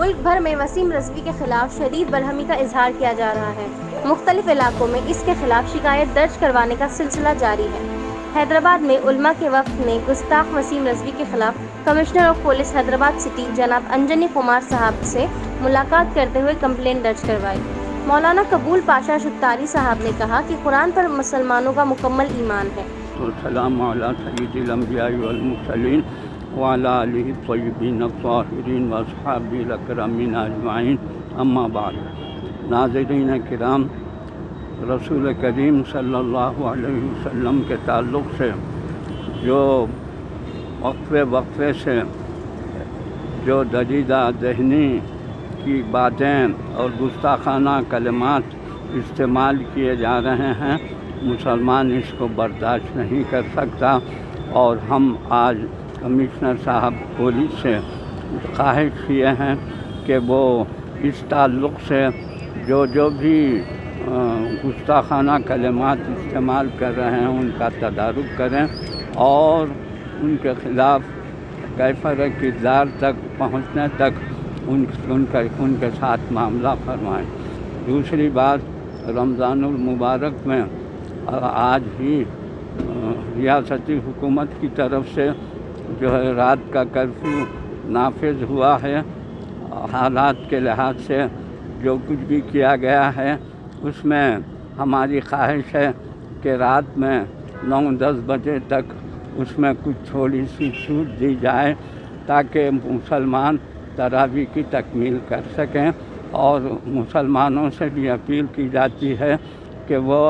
ملک بھر میں وسیم رضوی کے خلاف شدید برہمی کا اظہار کیا جا رہا ہے۔ مختلف علاقوں میں اس کے خلاف شکایت درج کروانے کا سلسلہ جاری ہے۔ حیدرآباد میں علماء کے وفد نے گستاخ وسیم رضوی کے خلاف commissioner of police Hyderabad city جناب انجنی کمار صاحب سے ملاقات کرتے ہوئے کمپلین درج کروائی۔ مولانا قبول پاشا شتاری صاحب نے کہا کہ قرآن پر مسلمانوں کا مکمل ایمان ہے۔ السلام علی سید الانبیاء والمرسلین وعلی آلہ الطیبین الطاہرین واصحابہ الاکرمین اجمعین، اما بعد۔ ناظرین کرام، رسول کریم صلی اللہ علیہ وسلم کے تعلق سے جو وقفے سے جو دریدہ ذہنی کی باتیں اور گستاخانہ کلمات استعمال کیے جا رہے ہیں، مسلمان اس کو برداشت نہیں کر سکتا، اور ہم آج کمشنر صاحب پولیس سے خواہش کیے ہیں کہ وہ اس تعلق سے جو بھی گستاخانہ کلمات استعمال کر رہے ہیں ان کا تدارک کریں اور ان کے خلاف کیفر کردار تک پہنچنے تک ان کے ساتھ معاملہ فرمائیں۔ دوسری بات، رمضان المبارک میں آج ہی ریاستی حکومت کی طرف سے جو ہے رات کا کرفیو نافذ ہوا ہے۔ حالات کے لحاظ سے جو کچھ بھی کیا گیا ہے اس میں ہماری خواہش ہے کہ رات میں 9-10 بجے تک اس میں کچھ تھوڑی سی چھوٹ دی جائے تاکہ مسلمان تراویح کی تکمیل کر سکیں، اور مسلمانوں سے بھی اپیل کی جاتی ہے کہ وہ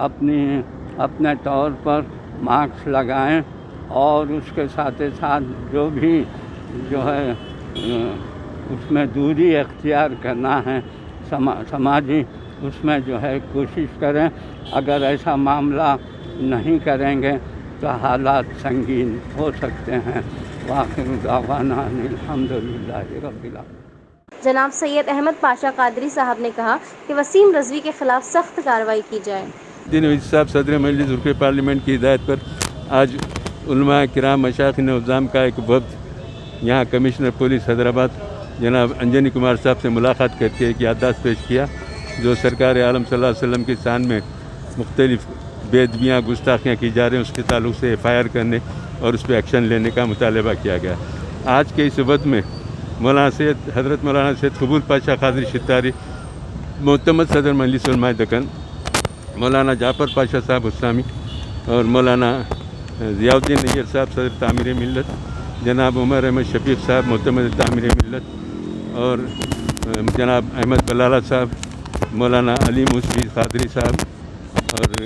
اپنے طور پر ماسک لگائیں، اور اس کے ساتھ ساتھ جو بھی جو ہے اس میں دوری اختیار کرنا ہے سماجی، اس میں جو ہے کوشش کریں۔ اگر ایسا معاملہ نہیں کریں گے تو حالات سنگین ہو سکتے ہیں۔ وآخر دعوانا ان الحمدللہ رب العالمین۔ جناب سید احمد پاشا قادری صاحب نے کہا کہ وسیم رضوی کے خلاف سخت کارروائی کی جائے۔ دین وزیر صاحب صدر مجلس رکن پارلیمنٹ کی ہدایت پر آج علماء کرام مشائخین نظام کا ایک وفد یہاں کمشنر پولیس حیدرآباد جناب انجنی کمار صاحب سے ملاقات کر کے ایک یادداشت پیش کیا جو سرکار عالم صلی اللہ علیہ وسلم کی شان میں مختلف بے ادبیاں گستاخیاں کی جا رہی ہیں، اس کے تعلق سے FIR کرنے اور اس پہ ایکشن لینے کا مطالبہ کیا گیا۔ آج کے اس وقت میں حضرت مولانا سید قبول پاشا قادری شتاری معتمد صدر مجلس علماء دکن، مولانا جعفر پاشا صاحب اسلامی اور مولانا ضیاء الدین نیر صاحب صدر تعمیر ملت، جناب عمر احمد شفیق صاحب معتمد تعمیر ملت، اور جناب احمد بلالہ صاحب، مولانا علی موسوی قادری صاحب اور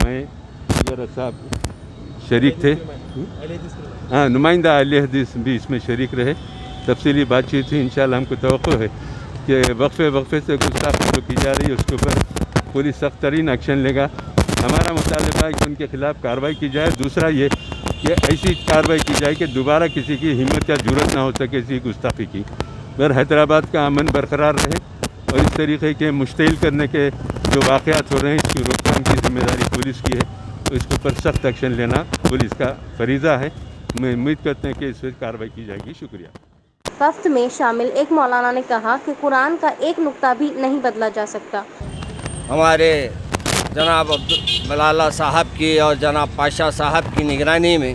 میں دیگر صاحب شریک تھے۔ نمائندہ اہل حدیث بھی اس میں شریک رہے۔ تفصیلی بات چیت تھی۔ انشاءاللہ ہم کو توقع ہے کہ وقفے سے گستاخی جو کی جا رہی ہے اس کے اوپر پولیس سخت ترین ایکشن لے گا۔ ہمارا مطالبہ ہے کہ ان کے خلاف کارروائی کی جائے۔ دوسرا یہ کہ ایسی کارروائی کی جائے کہ دوبارہ کسی کی ہمت یا جرأت نہ ہو سکے اسی گستاخی کی۔ مگر حیدرآباد کا امن برقرار رہے، اور اس طریقے کے مشتعل کرنے کے جو واقعات ہو رہے ہیں اس کی روک تھام کی ذمہ داری پولیس کی ہے، تو اس کے اوپر سخت ایکشن لینا پولیس کا فریضہ ہے۔ میں امید کرتے ہیں کہ اس پہ کارروائی کی جائے گی۔ شکریہ۔ وفد میں شامل ایک مولانا نے کہا کہ قرآن کا ایک نقطہ بھی نہیں بدلا جا سکتا۔ ہمارے جناب بلالہ صاحب کی اور جناب پاشا صاحب کی نگرانی میں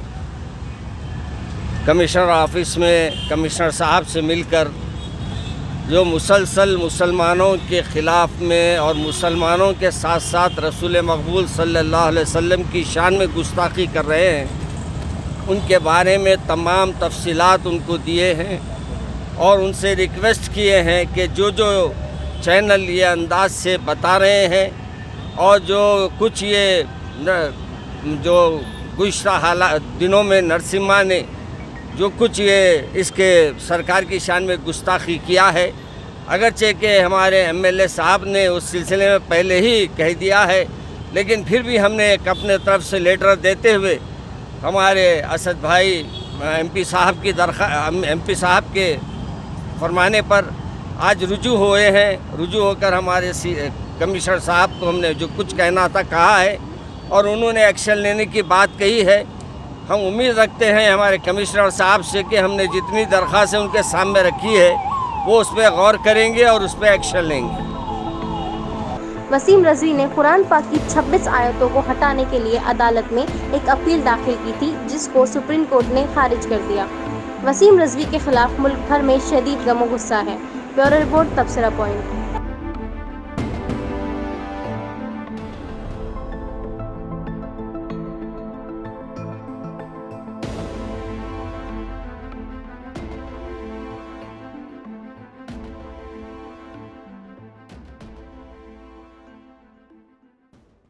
کمشنر آفس میں کمشنر صاحب سے مل کر جو مسلسل مسلمانوں کے خلاف میں اور مسلمانوں کے ساتھ ساتھ رسول مقبول صلی اللہ علیہ وسلم کی شان میں گستاخی کر رہے ہیں، ان کے بارے میں تمام تفصیلات ان کو دیے ہیں، اور ان سے ریکویسٹ کیے ہیں کہ جو چینل یہ انداز سے بتا رہے ہیں اور جو کچھ یہ جو گزشتہ دنوں میں نرسمہ نے جو کچھ یہ اس کے سرکار کی شان میں گستاخی کیا ہے، اگرچہ کہ ہمارے MLA صاحب نے اس سلسلے میں پہلے ہی کہہ دیا ہے، لیکن پھر بھی ہم نے ایک اپنے طرف سے لیٹر دیتے ہوئے ہمارے اسد بھائی MP صاحب کے فرمانے پر آج رجوع ہوئے ہیں۔ رجوع ہو کر ہمارے کمشنر صاحب کو ہم نے جو کچھ کہنا تھا کہا ہے، اور انہوں نے ایکشن لینے کی بات کہی ہے۔ ہم امید رکھتے ہیں ہمارے کمشنر صاحب سے کہ ہم نے جتنی درخواستیں ان کے سامنے رکھی ہے وہ اس پہ غور کریں گے اور اس پہ ایکشن لیں گے۔ وسیم رضوی نے قرآن پاک کی 26 آیتوں کو ہٹانے کے لیے عدالت میں ایک اپیل داخل کی تھی، جس کو سپریم کورٹ نے خارج کر دیا۔ وسیم رضوی کے خلاف ملک بھر میں شدید غم و غصہ ہے۔ بیورو رپورٹ تبصرہ پوائنٹ۔